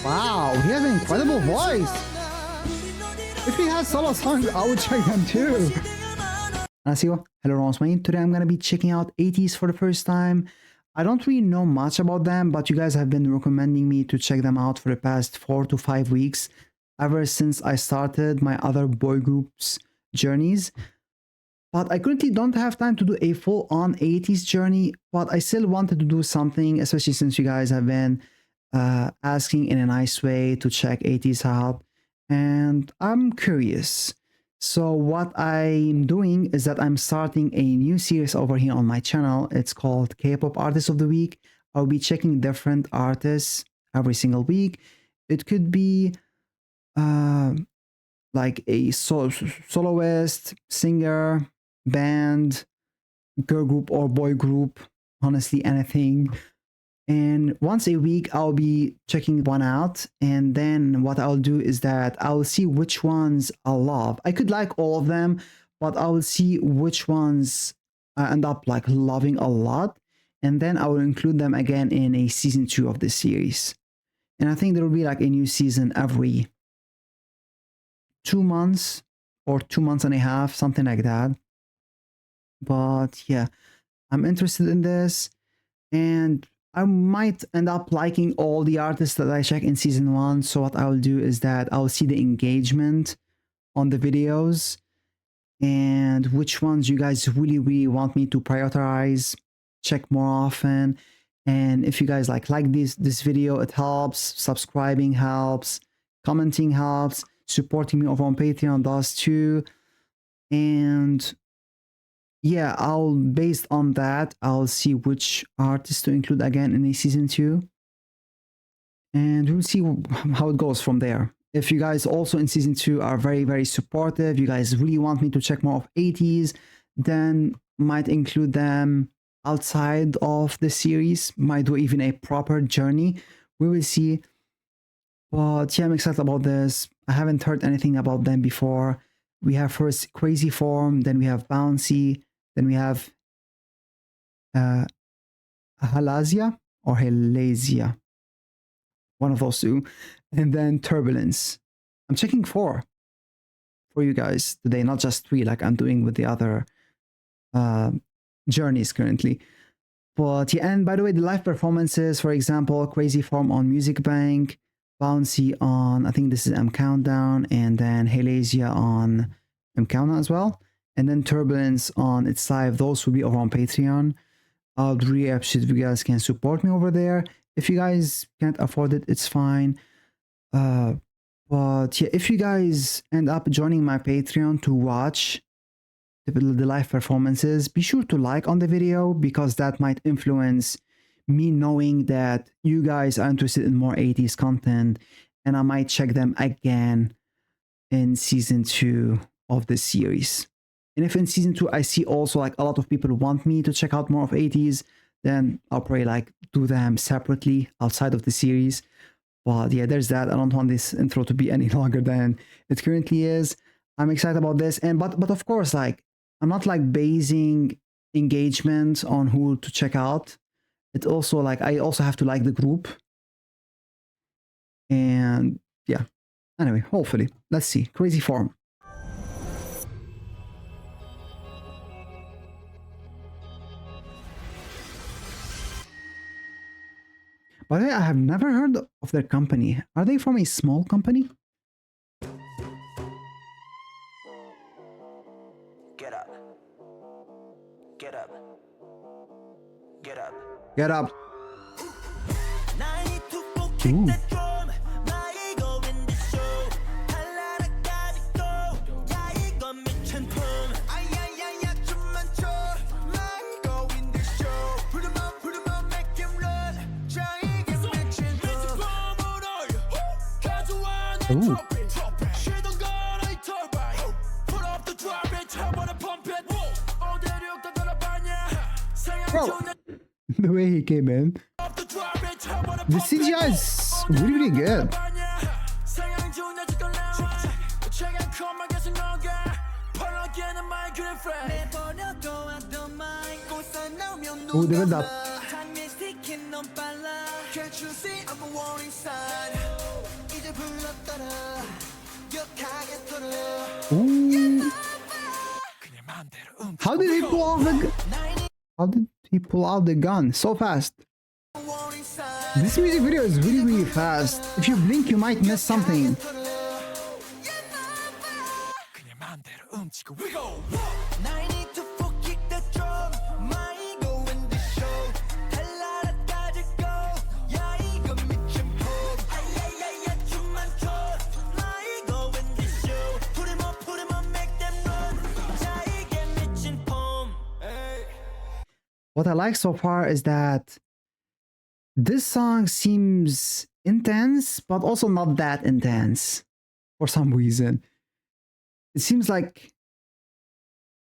Wow, he has an incredible voice. If he has solo songs, I would check them too. 안녕하세요. Hello, Rosmain. Today I'm gonna be checking out ATEEZ for the first time. I don't really know much about them, but you guys have been recommending me to check them out for the past 4 to 5 weeks, ever since I started my other boy groups journeys. But I currently don't have time to do a full-on ATEEZ journey, but I still wanted to do something, especially since you guys have been asking in a nice way to check ATEEZ out, and I'm curious. So what I'm doing is that I'm starting a new series over here on my channel. It's called K-Pop Artist of the Week. I'll be checking different artists every single week. It could be like a soloist, singer, band, girl group or boy group, honestly anything. And once a week I'll be checking one out, and then what I'll do is that I'll see which ones I love. I could like all of them, but I'll see which ones I end up like loving a lot, and then I will include them again in a season 2 of this series. And I think there will be like a new season every 2 months or 2 months and a half, something like that. But yeah, I'm interested in this, and I might end up liking all the artists that I check in season 1. So what I will do is that I'll see the engagement on the videos and which ones you guys really want me to prioritize, check more often. And if you guys like this video, it helps. Subscribing helps, commenting helps, supporting me over on Patreon does too. And yeah, based on that, I'll see which artists to include again in a season 2, and we'll see how it goes from there. If you guys also in season 2 are very supportive, you guys really want me to check more of ATEEZ, then might include them outside of the series, might do even a proper journey. We will see. But yeah, I'm excited about this. I haven't heard anything about them before. We have first Crazy Form, then we have Bouncy, then we have Halazia or Halazia, one of those two, and then Turbulence. I'm checking 4 for you guys today, not just 3 like I'm doing with the other journeys currently. But yeah, and by the way, the live performances, for example, Crazy Form on Music Bank, Bouncy on, I think this is MCountdown, and then Halazia on MCountdown as well, and then Turbulence on It's Live. Those will be over on Patreon. I would really appreciate if you guys can support me over there. If you guys can't afford it, it's fine. But yeah, if you guys end up joining my Patreon to watch the live performances, be sure to like on the video, because that might influence me knowing that you guys are interested in more ATEEZ content, and I might check them again in season 2 of this series. And if in season 2 I see also like a lot of people want me to check out more of ATEEZ, then I'll probably like do them separately outside of the series. But yeah, there's that. I don't want this intro to be any longer than it currently is. I'm excited about this, and but of course, like I'm not like basing engagement on who to check out. It's also like I also have to like the group, and yeah. Anyway, hopefully, let's see. Crazy Form. By the way, I have never heard of their company. Are they from a small company? Get up. Get up. Get up. Get up. Ooh. Ooh. Bro, the way he came in, the CGI is really good. Oh, they went up. Can't you see I'm a warning sign? 이제 불렀더라 격하게 털어 Ooh. How did he pull out the How did he pull out the gun so fast? warning sign. This music video is really, really fast. If you blink, you might miss something. I need to kick the drum. 많이 go in the show. 달라라까지 go. 야 이거 미친 폼. 아야야야 춤만 춰. 많이 go in the show. Put him up, make them run. 자 이게 미친 폼. What I like so far is that this song seems intense, but also not that intense for some reason. It seems like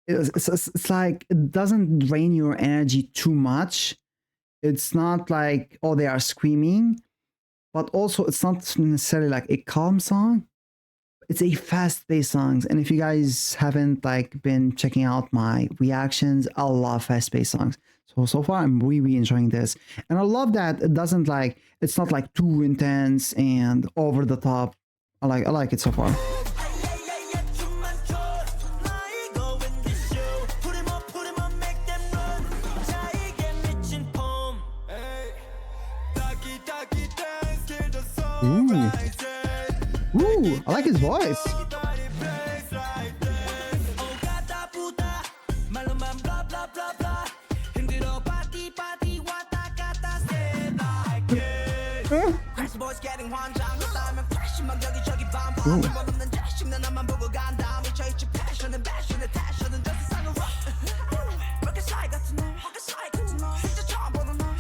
it's like it doesn't drain your energy too much. It's not like, oh, they are screaming, but also it's not necessarily like a calm song. It's a fast-paced song, and if you guys haven't like been checking out my reactions, I love fast-paced songs. So far I'm really enjoying this, and I love that it doesn't like, it's not like too intense and over the top. I like it so far. 아야야야 춤만 춰. 많이 go in the show. Put him up, make them run. 자 이게 미친 폼. 따기 dance till the sun rises. Ooh, I like his voice. Nobody plays like this. 오가다 부다 말로만 blah blah blah blah. 힘들어 party 왔다 갔다 stay like it. Crazy boys getting 환장. 나면 flash만 여기저기 반반. 없는 자식 난 나만 보고 간다. 미쳐있지 passion and passion and passion and just sang a rock. 그렇게 사이 같은 놈, 진짜 처음 보는 놈,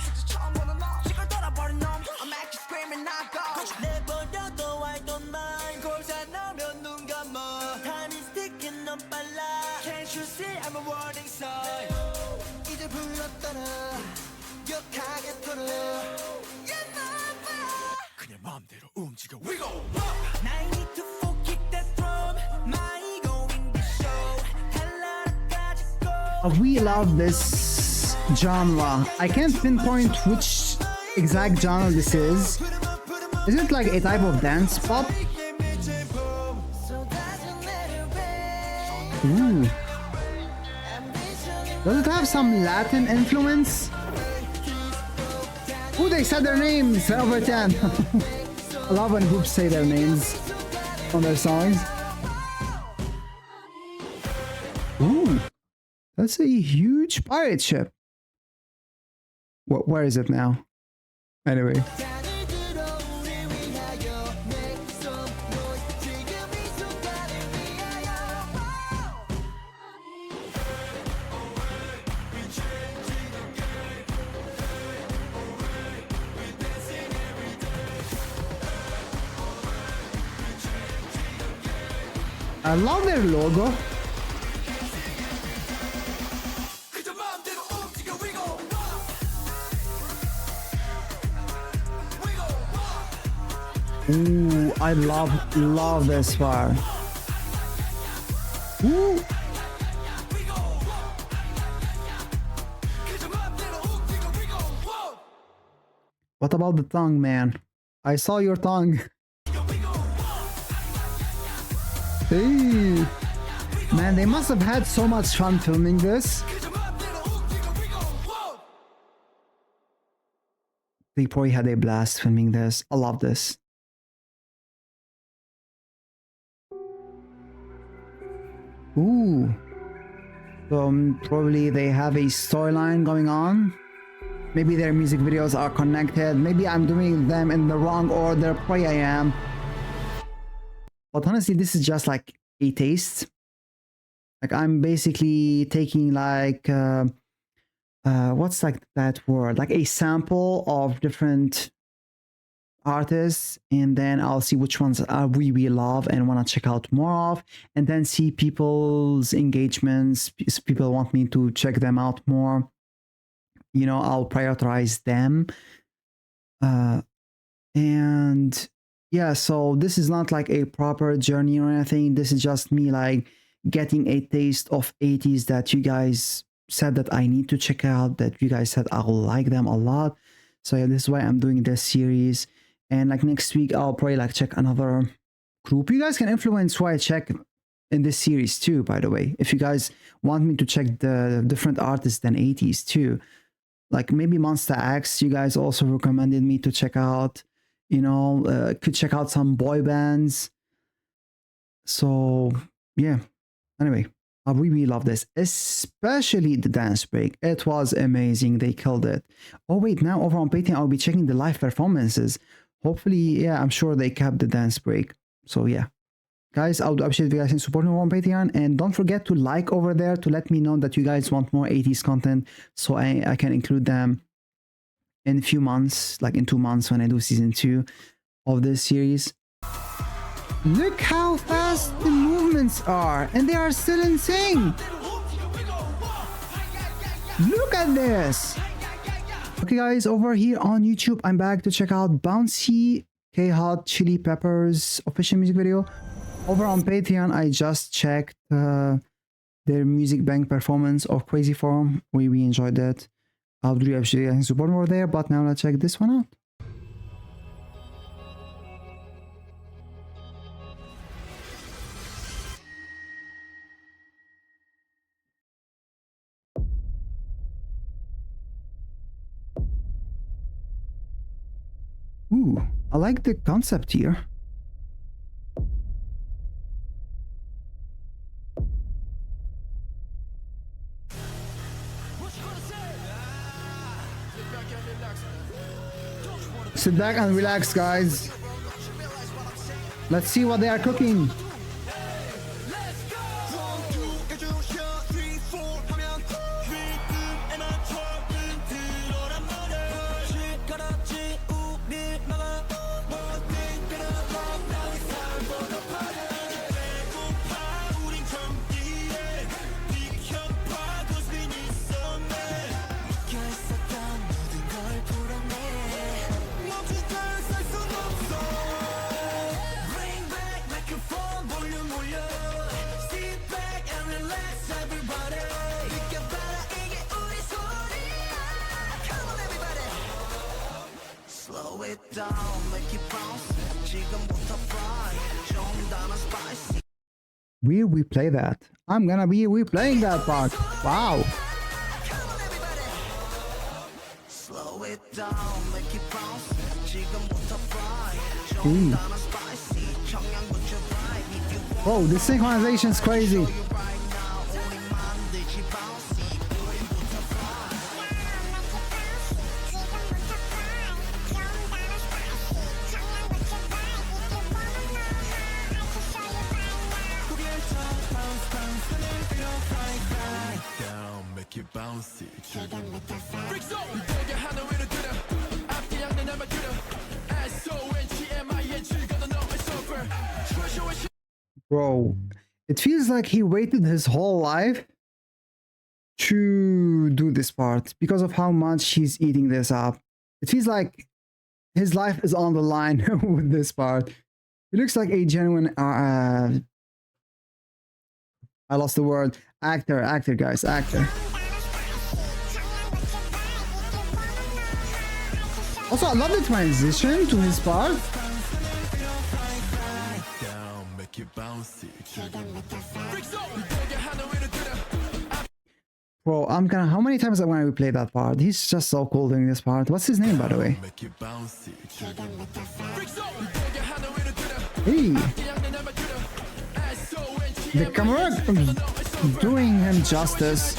시골 돌아버린 놈. I'm actually screaming not go. 내버려둬 I don't mind. 골사나면 눈 감아. Time is ticking 너무 빨라. Can't you see I'm a warning sign? 이제 불렀더라 격하게 털어. 그냥 마음대로 움직여. We go rock. I need to kick that drum. 많이 go in the show. 달라라까지 go. We love this genre. I can't pinpoint which exact genre this is. Is it like a type of dance pop? Ooh. Does it have some Latin influence? Ooh, they said their names over 10. I love when groups say their names on their songs. Ooh, that's a huge pirate ship. Where is it now? Anyway. I love their logo. Ooh, I love this part. Ooh. What about the tongue, man? I saw your tongue. Hey, man, they must have had so much fun filming this. They probably had a blast filming this. I love this. Ooh. So probably they have a storyline going on. Maybe their music videos are connected. Maybe I'm doing them in the wrong order. Probably I am. But honestly, this is just like a taste. Like I'm basically taking like what's like that word? Like a sample of different artists, and then I'll see which ones I really love and want to check out more of, and then see people's engagements. If people want me to check them out more, you know, I'll prioritize them. And yeah, so this is not like a proper journey or anything. This is just me like getting a taste of ATEEZ that you guys said that I need to check out, that you guys said I'll like them a lot. So yeah, this is why I'm doing this series. And like next week, I'll probably like check another group. You guys can influence who I check in this series too, by the way. If you guys want me to check the different artists than ATEEZ too, like maybe Monster X, you guys also recommended me to check out, you know, could check out some boy bands. So yeah, anyway, I really love this, especially the dance break. It was amazing. They killed it. Oh wait, now over on Patreon, I'll be checking the live performances. Hopefully, yeah, I'm sure they kept the dance break. So yeah, guys, I would appreciate you guys in supporting over on Patreon. And don't forget to like over there to let me know that you guys want more ATEEZ content, so I can include them in a few months, like in 2 months when I do season 2 of this series. Look how fast the movements are, and they are still in sync. Look at this. Okay guys, over here on YouTube, I'm back to check out Bouncy K-Hot Chili Peppers official music video. Over on Patreon, I just checked their music bank performance of Crazy Form. We enjoyed that. I'll do actually support more there, but now let's check this one out. Ooh, I like the concept here. Sit back and relax, guys. Let's see what they are cooking. Will we play that? I'm gonna be replaying that part. Wow. Ooh. Oh, the synchronization is crazy. Bro, it feels like he waited his whole life to do this part because of how much he's eating this up. It feels like his life is on the line with this part. He looks like a genuine I lost the word. Actor, guys, actor. Also, I love the transition to his part. Bro, how many times am I gonna replay that part? He's just so cool doing this part. What's his name, by the way? Hey! The camera doing him justice.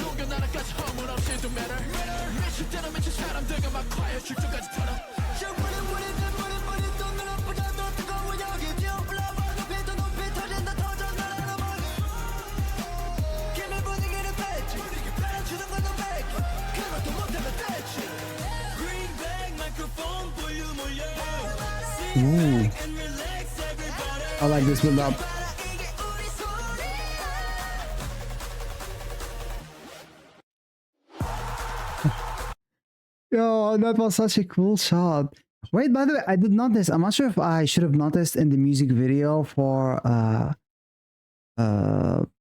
Ooh. I like this build up. Yo, that was such a cool shot. Wait, by the way, I did notice. I'm not sure if I should have noticed in the music video for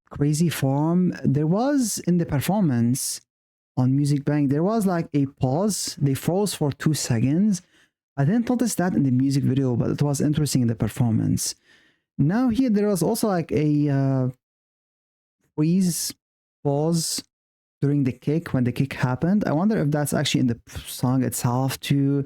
Crazy Form. There was in the performance on Music Bank, there was like a pause. They froze for 2 seconds. I didn't notice that in the music video, but it was interesting in the performance. Now here, there was also like a freeze pause during the kick, when the kick happened. I wonder if that's actually in the song itself too,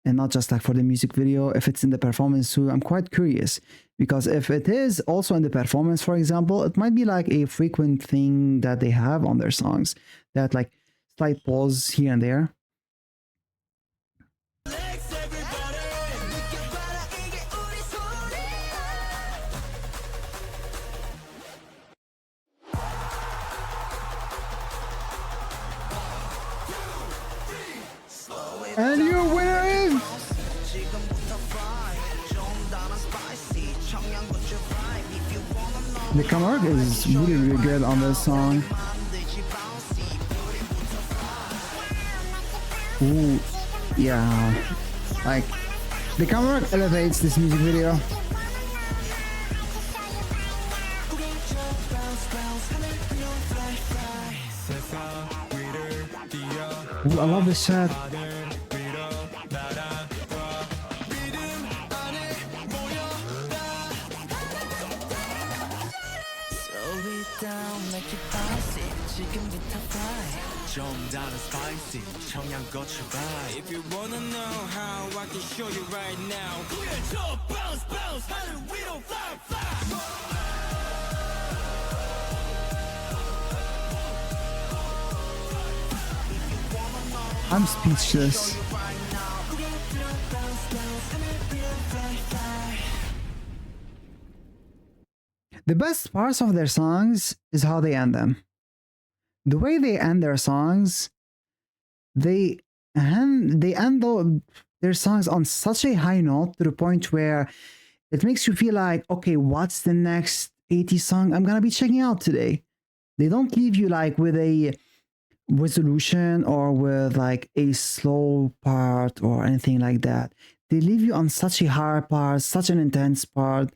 and not just like for the music video, if it's in the performance too. I'm quite curious, because if it is also in the performance, for example, it might be like a frequent thing that they have on their songs, that like slight pause here and there. And your winner is... The camera work is really, really good on this song. Ooh, yeah. Like, the camera work elevates this music video. Ooh, I love this set. If you wanna know how, I can show you right now. Bounce, bounce, we don't fly, fly. I'm speechless. The best parts of their songs is how they end them. The way they end their songs, they end their songs on such a high note, to the point where it makes you feel like, okay, what's the next ATEEZ song I'm gonna be checking out today? They don't leave you like with a resolution or with like a slow part or anything like that. They leave you on such a hard part, such an intense part,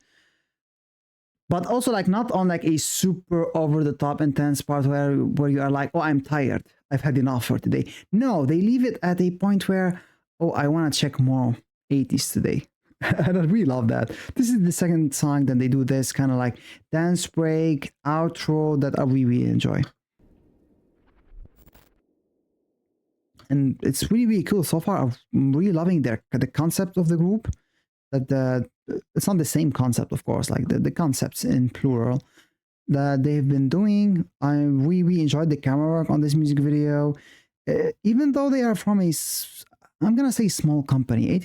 but also like not on like a super over the top intense part where you are like, oh, I'm tired, I've had enough for today. No, they leave it at a point where, oh, I want to check more ATEEZ today. And I really love that. This is the second song that they do this kind of like dance break outro that I really enjoy. And it's really, really cool so far. I'm really loving the concept of the group. That it's not the same concept, of course, like the concepts in plural that they've been doing. I really enjoyed the camera work on this music video, even though they are from I'm gonna say small company.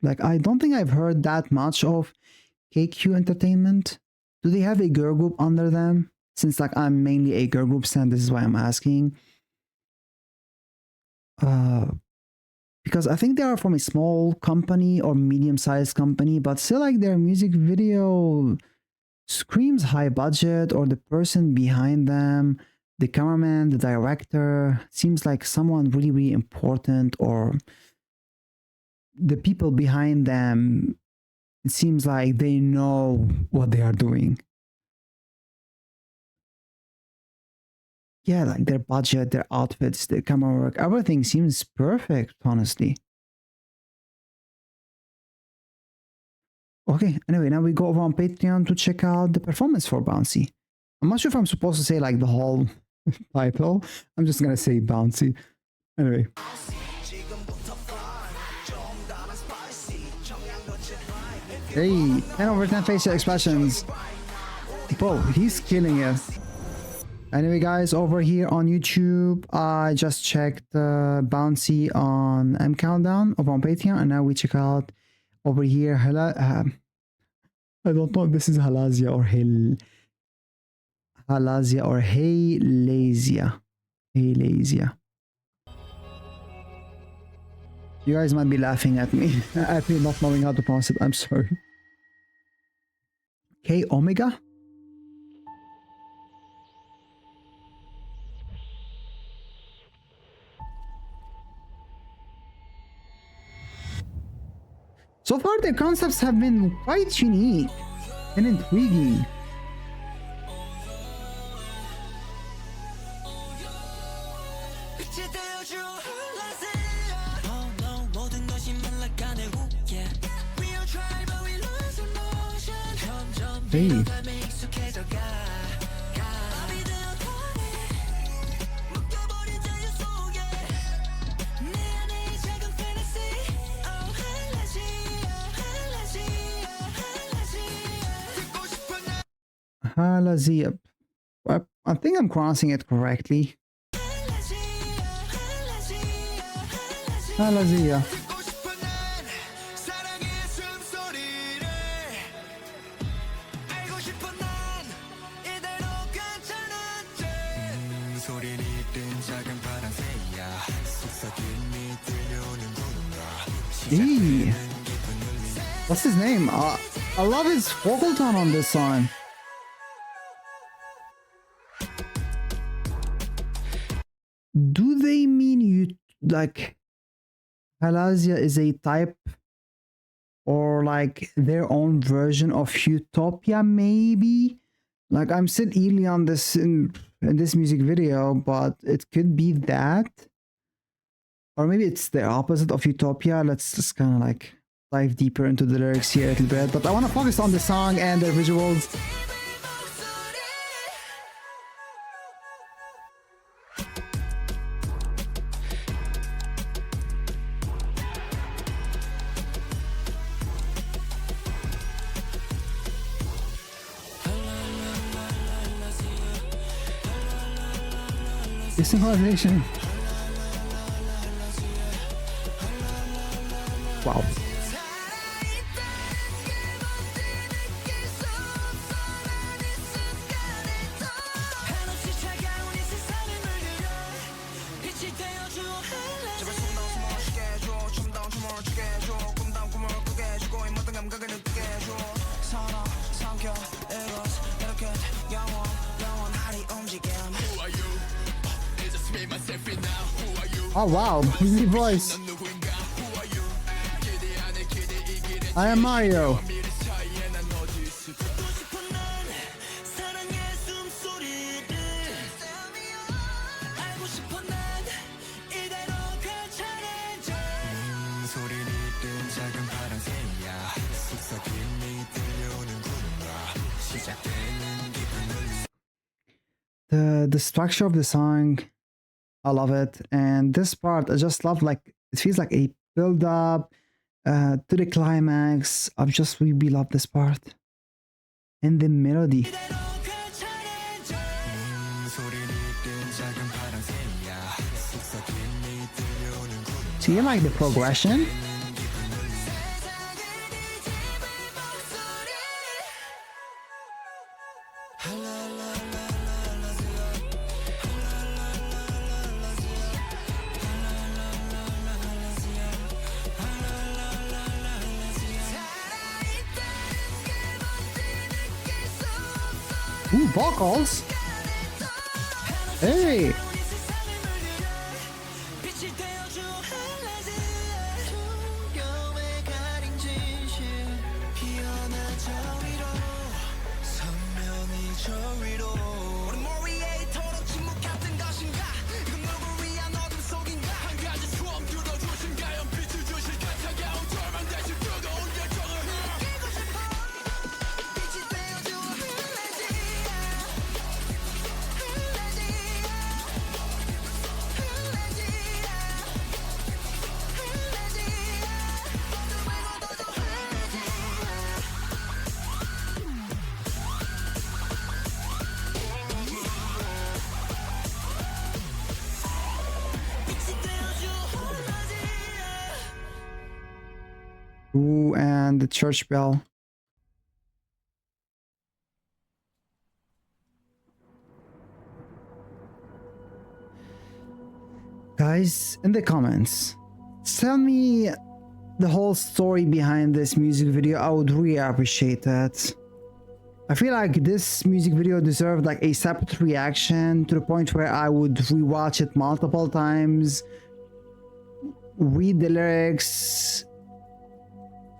Like, I don't think I've heard that much of KQ Entertainment. Do they have a girl group under them? Since like I'm mainly a girl group stan, this is why I'm asking. Because I think they are from a small company or medium-sized company, but still like their music video screams high budget, or the person behind them, the cameraman, the director, seems like someone really, really important, or the people behind them, it seems like they know what they are doing. Yeah, like their budget, their outfits, their camera work, everything seems perfect, honestly. Okay, anyway, now we go over on Patreon to check out the performance for Bouncy. I'm not sure if I'm supposed to say like the whole title. I'm just gonna say Bouncy. Anyway. Hey, 10 over 10 facial expressions. Bro, he's killing it. Anyway, guys, over here on YouTube, I just checked Bouncy on MCountdown over on Patreon, and now we check out over here. I don't know if this is Halazia or Halazia. You guys might be laughing at me not knowing how to pronounce it. I'm sorry. K-Omega? So far, their concepts have been quite unique and intriguing. Hey. Halazia. I think I'm pronouncing it correctly. Halazia. Hey. What's his name? I love his vocal tone on this song. Do they mean you like Halazia is a type or like their own version of Utopia maybe? Like I'm still early on this in this music video, but it could be that. Or maybe it's the opposite of Utopia. Let's just kind of like dive deeper into the lyrics here a little bit. But I want to focus on the song and the visuals. Synchronization. Wow. Oh wow, his voice. I am Mario. The structure of the song, I love it, and this part I just love. Like it feels like a build up to the climax. I just really love this part and the melody. So you like the progression? Ooh, vocals. Hey. Ooh, and the church bell. Guys, in the comments, tell me the whole story behind this music video. I would really appreciate that. I feel like this music video deserved like a separate reaction to the point where I would rewatch it multiple times, read the lyrics,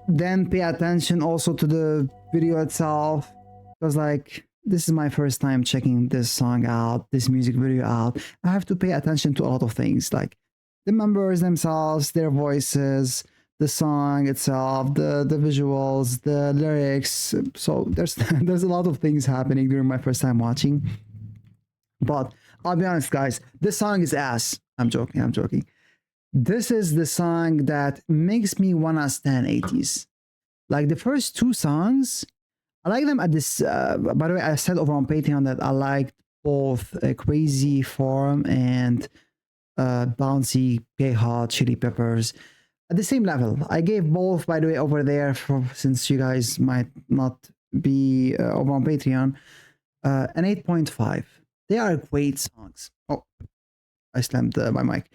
then pay attention also to the video itself, because like this is my first time checking this song out, this music video out. I have to pay attention to a lot of things, like the members themselves, their voices, the song itself, the visuals, the lyrics. So there's there's a lot of things happening during my first time watching. But I'll be honest, guys, this song is ass. I'm joking. This is the song that makes me wanna stan ATEEZ. Like the first two songs, I like them at this. By the way, I said over on Patreon that I liked both Crazy Form and Bouncy K-Hot Chili Peppers at the same level. I gave both, by the way, over there, since you guys might not be over on Patreon, an 8.5. They are great songs. Oh, I slammed my mic.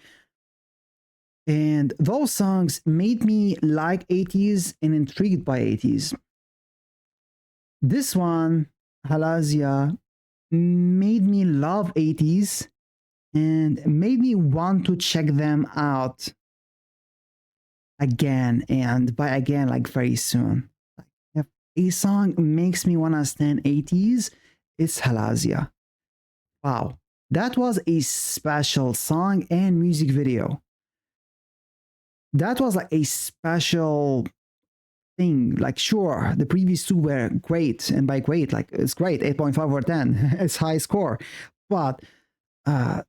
And those songs made me like ATEEZ and intrigued by ATEEZ. This one, Halazia, made me love ATEEZ and made me want to check them out again, and by again, like very soon. If a song makes me want to stand ATEEZ, it's Halazia. Wow, that was a special song and music video. That was like a special thing. Like, sure, the previous two were great, and by great, like it's great, 8.5 over 10. It's high score. But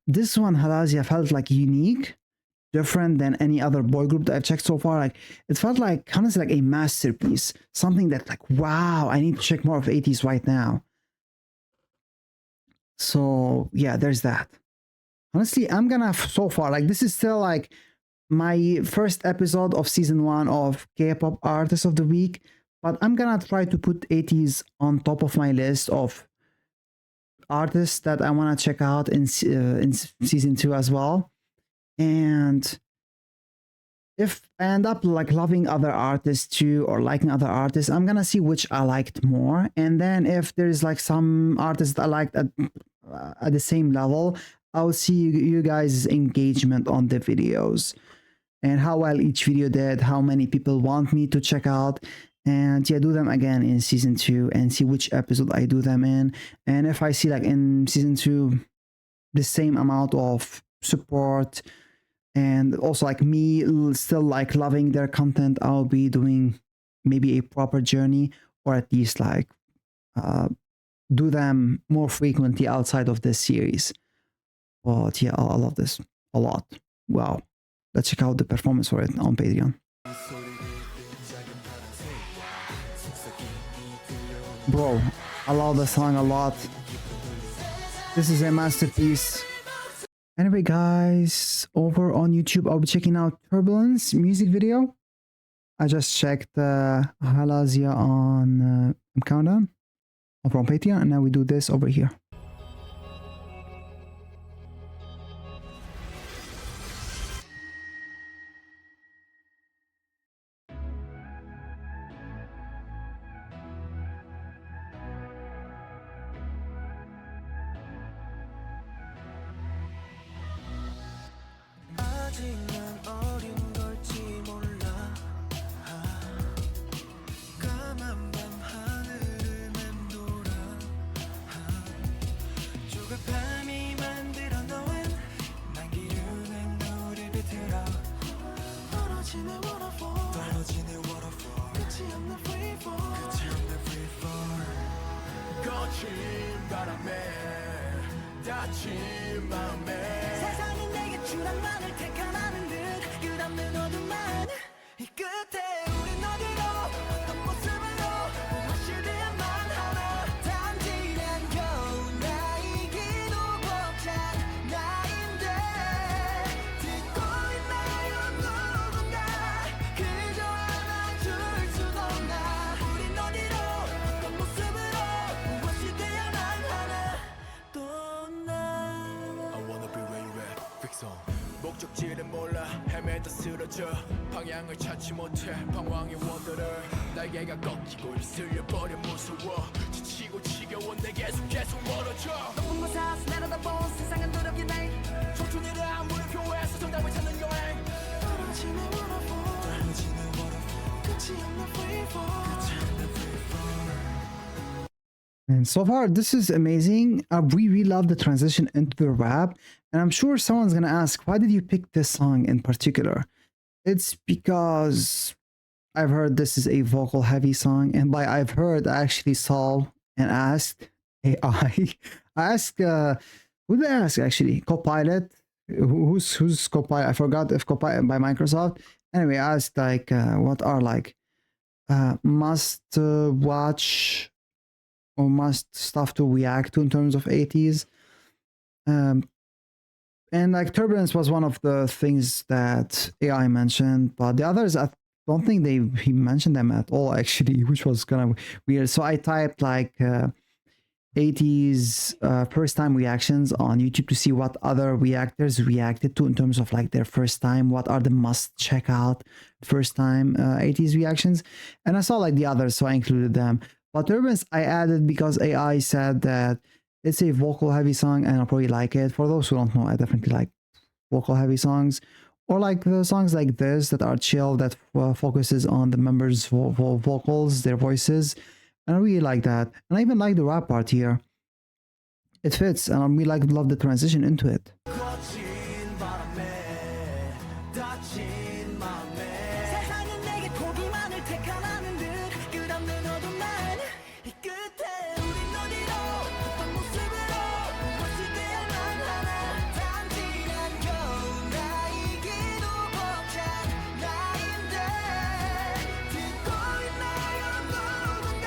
this one, Halazia, felt like unique, different than any other boy group that I've checked so far. Like, it felt like honestly like a masterpiece, something that like, wow, I need to check more of ATEEZ right now. So yeah, there's that. Honestly, I'm gonna, so far, like this is still like my first episode of season 1 of K-pop artist of the week, but I'm gonna try to put ATEEZ on top of my list of artists that I want to check out in season 2 as well. And if I end up like loving other artists too, or liking other artists, I'm gonna see which I liked more. And then if there's like some artists that I liked at the same level, I'll see you guys' engagement on the videos and how well each video did, how many people want me to check out, and yeah, do them again in season 2 and see which episode I do them in. And if I see like in season 2 the same amount of support and also like me still like loving their content, I'll be doing maybe a proper journey, or at least like do them more frequently outside of this series. But yeah, I love this a lot. Wow. Let's check out the performance for it on Patreon. Bro, I love the song a lot. This is a masterpiece. Anyway, guys, over on YouTube, I'll be checking out Turbulence music video. I just checked Halazia on MCountdown over on Patreon, and now we do this over here. 세상은 내게 주란만을 택하라는 듯 끝없는 어둠만 이 끝에 우린 어디로 어떤 모습으로 무엇을 위해만 하나 단지 난 겨우 나이기도 벅찬 나인데 듣고 있나요 누군가 그저 안아줄 수도 없나 우린 어디로 어떤 모습으로 무엇이 돼야만 하나 목적지는 몰라 헤매다 쓰러져 방향을 찾지 못해 방황의 원더를 날개가 꺾이고 쓸려버려 무서워 지치고 지겨운 내 계속 멀어져 높은 곳에서 내려다본 세상은 두렵게 내 초춘이라 물음표에서 정답을 찾는 여행 떨어지는 waterfall 끝이 없는 freefall And so far, this is amazing. We really love the transition into the rap. And I'm sure someone's going to ask, why did you pick this song in particular? It's because I've heard this is a vocal heavy song, and by I've heard, I actually saw and asked AI. I asked who did I ask actually? Copilot. Who's Copilot? I forgot if Copilot by Microsoft. Anyway, I asked like what are like must watch or must stuff to react to in terms of ATEEZ. And like Turbulence was one of the things that AI mentioned, but the others I don't think he mentioned them at all actually, which was kind of weird. So I typed like ATEEZ first time reactions on YouTube to see what other reactors reacted to in terms of like their first time, what are the must check out first time ATEEZ reactions, and I saw like the others, so I included them. But Turbulence I added because AI said that it's a vocal heavy song and I'll probably like it. For those who don't know, I definitely like vocal heavy songs, or like the songs like this that are chill, that focuses on the members' vocals, their voices, and I really like that. And I even like the rap part here. It fits, and I really love the transition into it. 거친 바람에 다친 마음에 세상은 내게 포기만을 택하라는 듯 끝없는 어둠만 이 끝에 우린 어디로 어떤 모습으로 무엇이 되야만 하나 단지 난 겨우 나이기도 벅찬 나인데 듣고 있나요 누군가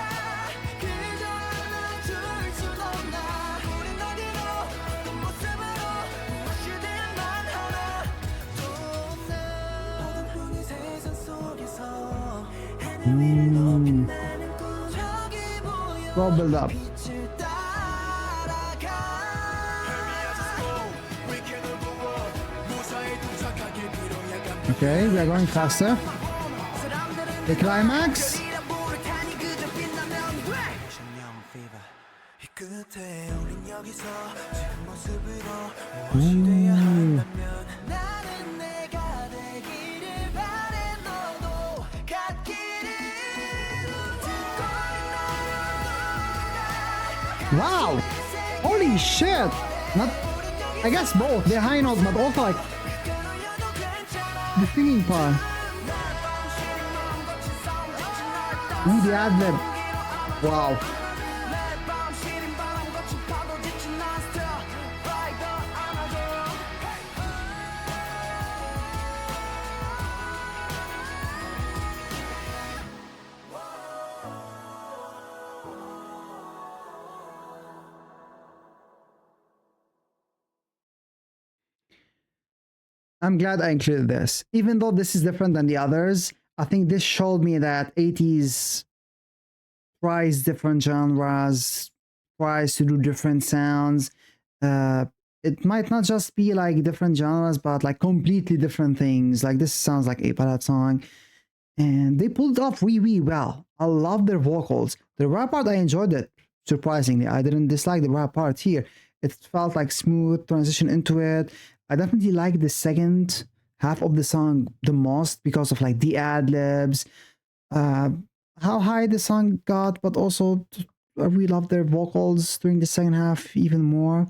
그저 안아줄 순 없나 우린 어디로 어떤 모습으로 무엇이 되야만 하나 또 없나 어둠뿐인 세상 속에서 하늘 위를 높이 나는 꿈 저기 보여 Well build up. 빛을 따라가 Okay, we are going faster. The climax. 이 끝에 우린 여기서 지금 모습으로 무엇이 돼야 한다면 나는 내가 되기를 바래 너도 갖기를 듣고 있나요 Wow! Holy shit! Not, I guess both. They're high notes, but also like the singing part. Ooh, the ad lib. Wow. I'm glad I included this. Even though this is different than the others, I think this showed me that ATEEZ tries different genres, tries to do different sounds. It might not just be like different genres, but like completely different things. Like this sounds like a ballad song. And they pulled it off really well. I love their vocals. The rap part, I enjoyed it, surprisingly. I didn't dislike the rap part here. It felt like smooth transition into it. I definitely like the second half of the song the most because of like the ad-libs, how high the song got, but also I really love their vocals during the second half even more.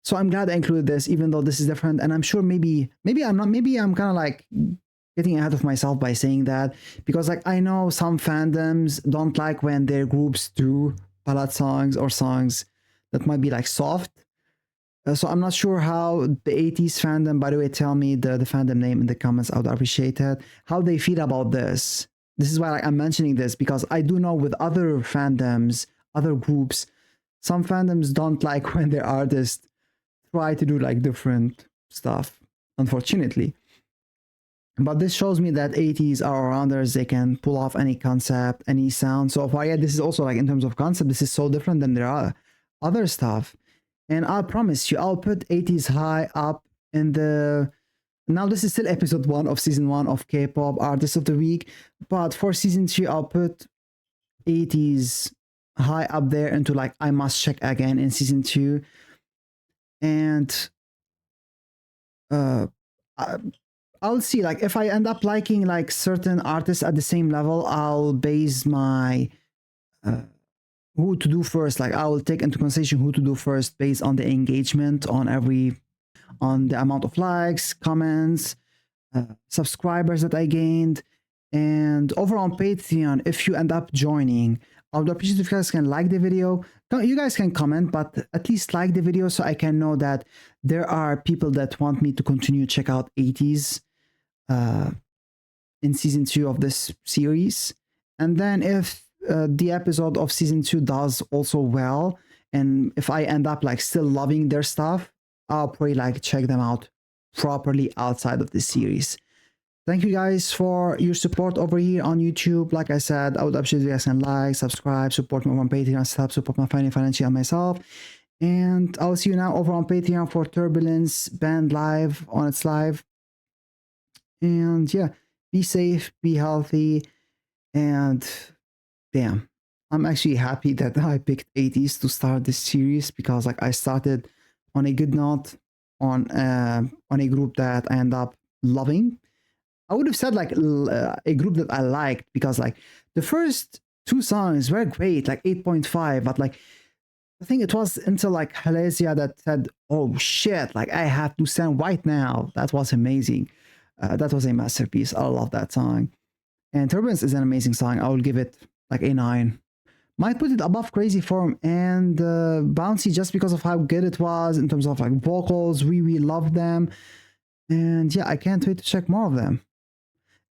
So I'm glad I included this, even though this is different. And I'm sure maybe I'm kind of like getting ahead of myself by saying that, because like I know some fandoms don't like when their groups do ballad songs or songs that might be like soft. So I'm not sure how the ATEEZ fandom, by the way, tell me the fandom name in the comments. I would appreciate it. How they feel about this. This is why like, I'm mentioning this, because I do know with other fandoms, other groups, some fandoms don't like when their artists try to do like different stuff, unfortunately. But this shows me that ATEEZ are all-rounders. They can pull off any concept, any sound. So far, yeah, this is also like in terms of concept, this is so different than there are other stuff. And I promise you, I'll put ATEEZ high up in the... Now, this is still episode 1 of season 1 of K-Pop Artist of the Week. But for season 3, I'll put ATEEZ high up there into like, I must check again in season 2. And I'll see, like, if I end up liking like certain artists at the same level, I'll base my... who to do first. Like I will take into consideration who to do first based on the engagement on the amount of likes, comments, subscribers that I gained. And over on Patreon, if you end up joining, I would appreciate if you guys can like the video. You guys can comment, but at least like the video so I can know that there are people that want me to continue check out ATEEZ in season 2 of this series. And then if the episode of season 2 does also well, and if I end up like still loving their stuff, I'll probably like check them out properly outside of this series. Thank you guys for your support over here on YouTube. Like I said, I would appreciate if you guys can like, subscribe, support me over on Patreon, help support my financially and myself. And I'll see you now over on Patreon for Turbulence Band Live on its live. And yeah, be safe, be healthy, and damn, I'm actually happy that I picked ATEEZ to start this series, because like I started on a good note on a group that I end up loving. I would have said like a group that I liked, because like the first 2 songs were great, like 8.5, but like I think it was until like Halazia that said, oh shit, like I have to stand white now. That was amazing. That was a masterpiece. I love that song. And Turbulence is an amazing song. I will give it like a 9. Might put it above Crazy Form and Bouncy, just because of how good it was in terms of like vocals. We love them. And yeah, I can't wait to check more of them.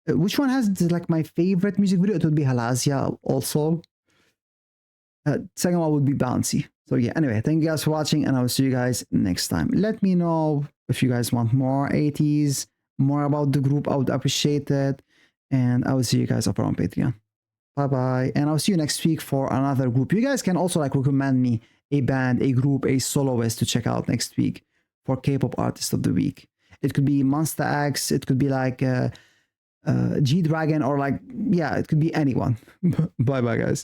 Which one has like my favorite music video? It would be Halazia also. Second one would be Bouncy. So yeah, anyway, thank you guys for watching, and I will see you guys next time. Let me know if you guys want more ATEEZ, more about the group. I would appreciate it. And I will see you guys over on Patreon. Bye-bye. And I'll see you next week for another group. You guys can also like recommend me a band, a group, a soloist to check out next week for K-pop artist of the week. It could be Monster X, it could be like G-Dragon, or like, yeah, it could be anyone. Bye-bye, guys.